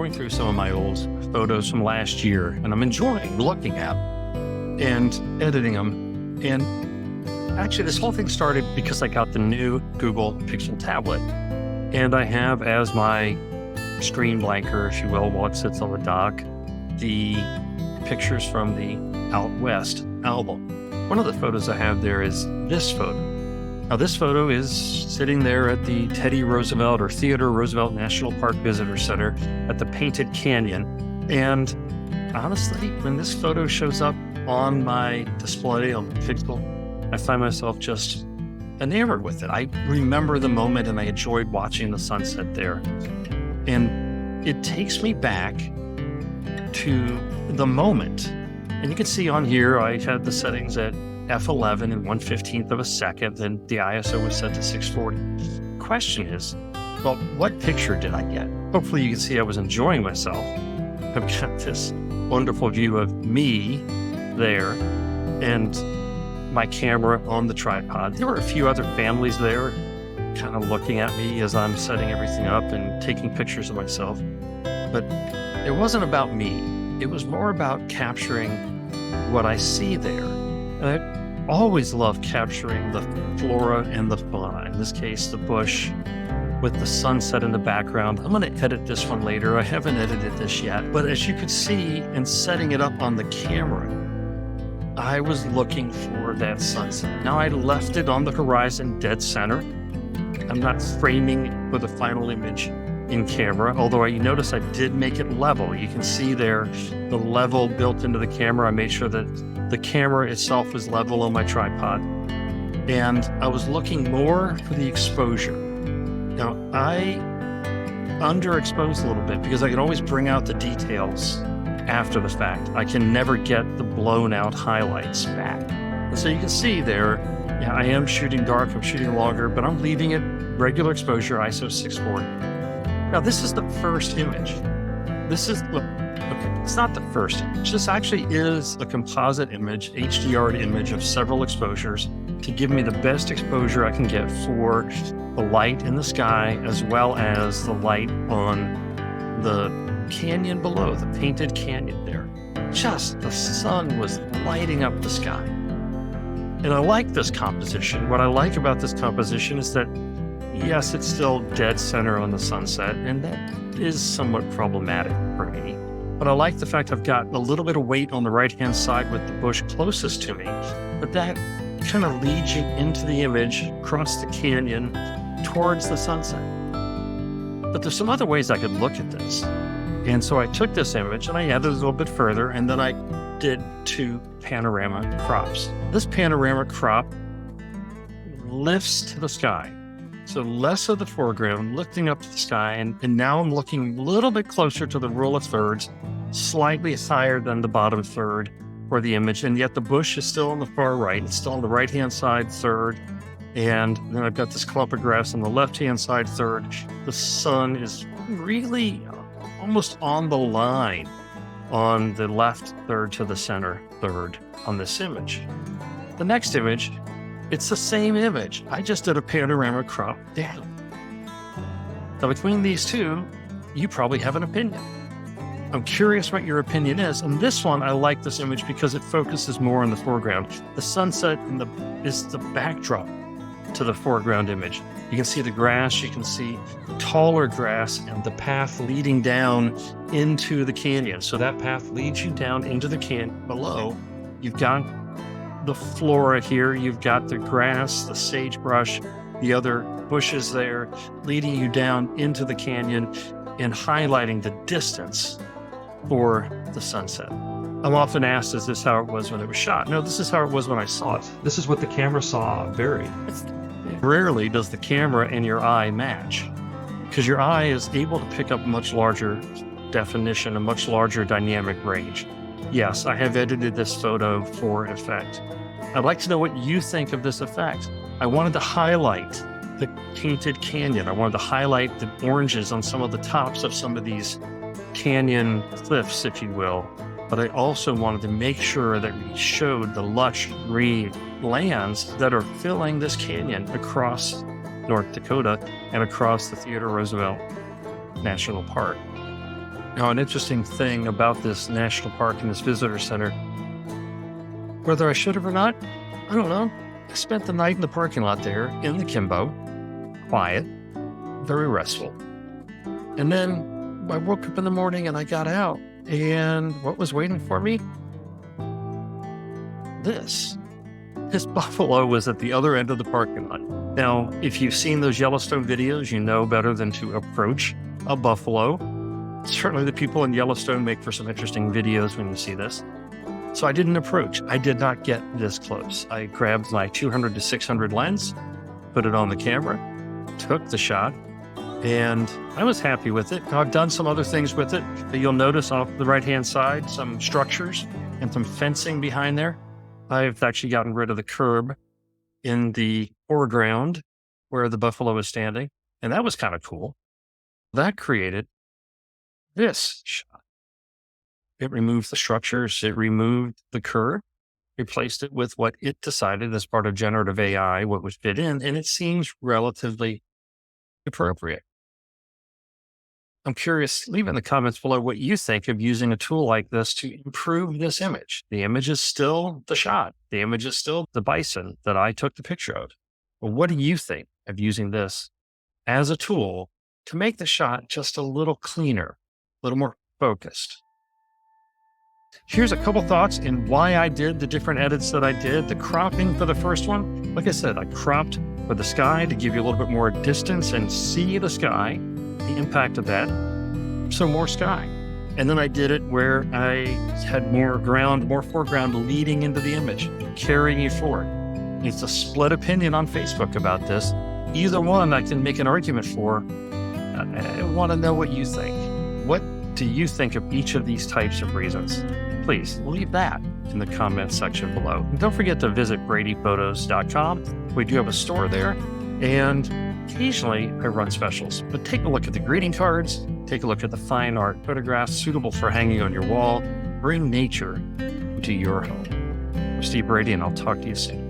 going through some of my old photos from last year, and I'm enjoying looking at and editing them. And actually, this whole thing started because I got the new Google Pixel tablet. And I have as my screen blanker, if you will, while it sits on the dock, the pictures from the Out West album. One of the photos I have there is this photo. Now, this photo is sitting there at the Teddy Roosevelt or Theodore Roosevelt National Park Visitor Center at the Painted Canyon. And honestly, when this photo shows up on my display on the Pixel, I find myself just enamored with it. I remember the moment and I enjoyed watching the sunset there. And it takes me back to the moment. And you can see on here, I had the settings at f11 and 1/15 of a second, then the ISO was set to 640. Question is, well, what picture did I get? Hopefully you can see I was enjoying myself. I've got this wonderful view of me there and my camera on the tripod. There were a few other families there kind of looking at me as I'm setting everything up and taking pictures of myself. But it wasn't about me. It was more about capturing what I see there. And I always love capturing the flora and the fauna. In this case, the bush with the sunset in the background. I'm going to edit this one later. I haven't edited this yet. But as you could see in setting it up on the camera, I was looking for that sunset. Now I left it on the horizon dead center. I'm not framing for the final image in camera, although you notice I did make it level. You can see there the level built into the camera. I made sure that the camera itself was level on my tripod. And I was looking more for the exposure. Now I underexposed a little bit because I can always bring out the details after the fact. I can never get the blown out highlights back. And so you can see there, yeah, I am shooting dark, I'm shooting longer, but I'm leaving it regular exposure, ISO 640. Now this is the first image. Okay, it's not the first image. This actually is a composite image, HDR'd image of several exposures to give me the best exposure I can get for the light in the sky as well as the light on the canyon below, the Painted Canyon there. Just the sun was lighting up the sky. And I like this composition. What I like about this composition is that, yes, it's still dead center on the sunset, and that is somewhat problematic for me. But I like the fact I've got a little bit of weight on the right-hand side with the bush closest to me, but that kind of leads you into the image, across the canyon, towards the sunset. But there's some other ways I could look at this. And so I took this image and I edited it a little bit further, and then I did 2 panorama crops. This panorama crop lifts to the sky. So less of the foreground, lifting up to the sky, and now I'm looking a little bit closer to the rule of thirds, slightly higher than the bottom third for the image, and yet the bush is still on the far right. It's still on the right-hand side third, and then I've got this clump of grass on the left-hand side third. The sun is really almost on the line on the left third to the center third on this image. The next image, it's the same image. I just did a panorama crop down. Now between these two, you probably have an opinion. I'm curious what your opinion is. And this one, I like this image because it focuses more on the foreground. The sunset is the backdrop to the foreground image. You can see the grass, you can see taller grass and the path leading down into the canyon. So that path leads you down into the canyon below. You've got the flora here, you've got the grass, the sagebrush, the other bushes there, leading you down into the canyon and highlighting the distance for the sunset. I'm often asked, is this how it was when it was shot? No, this is how it was when I saw it. This is what the camera saw buried. Rarely does the camera and your eye match, because your eye is able to pick up much larger definition, a much larger dynamic range. Yes, I have edited this photo for effect. I'd like to know what you think of this effect. I wanted to highlight the Painted Canyon. I wanted to highlight the oranges on some of the tops of some of these canyon cliffs, if you will. But I also wanted to make sure that we showed the lush green lands that are filling this canyon across North Dakota and across the Theodore Roosevelt National Park. Now, an interesting thing about this national park and this visitor center, whether I should have or not, I don't know. I spent the night in the parking lot there in the Kimbo, quiet, very restful. And then I woke up in the morning and I got out, and what was waiting for me? This. This buffalo was at the other end of the parking lot. Now, if you've seen those Yellowstone videos, you know better than to approach a buffalo. Certainly the people in Yellowstone make for some interesting videos when you see this. So I didn't approach. I did not get this close. I grabbed my 200 to 600 lens, put it on the camera, took the shot, and I was happy with it. Now, I've done some other things with it. You'll notice off the right-hand side, some structures and some fencing behind there. I've actually gotten rid of the curb in the foreground where the buffalo is standing, and that was kind of cool. That created this shot. It removed the structures, it removed the curb, replaced it with what it decided as part of generative AI, what would fit in, and it seems relatively appropriate. I'm curious, leave in the comments below what you think of using a tool like this to improve this image. The image is still the shot. The image is still the bison that I took the picture of. But what do you think of using this as a tool to make the shot just a little cleaner, a little more focused? Here's a couple thoughts in why I did the different edits that I did. The cropping for the first one, like I said, I cropped for the sky to give you a little bit more distance and see the sky, the impact of that. So more sky. And then I did it where I had more ground, more foreground leading into the image, carrying you forward. It's a split opinion on Facebook about this. Either one I can make an argument for. I want to know what you think. What do you think of each of these types of reasons? Please leave that in the comments section below. And don't forget to visit bradyphotos.com. We do have a store there, and occasionally I run specials. But take a look at the greeting cards, take a look at the fine art photographs suitable for hanging on your wall. Bring nature into your home. I'm Steve Brady, and I'll talk to you soon.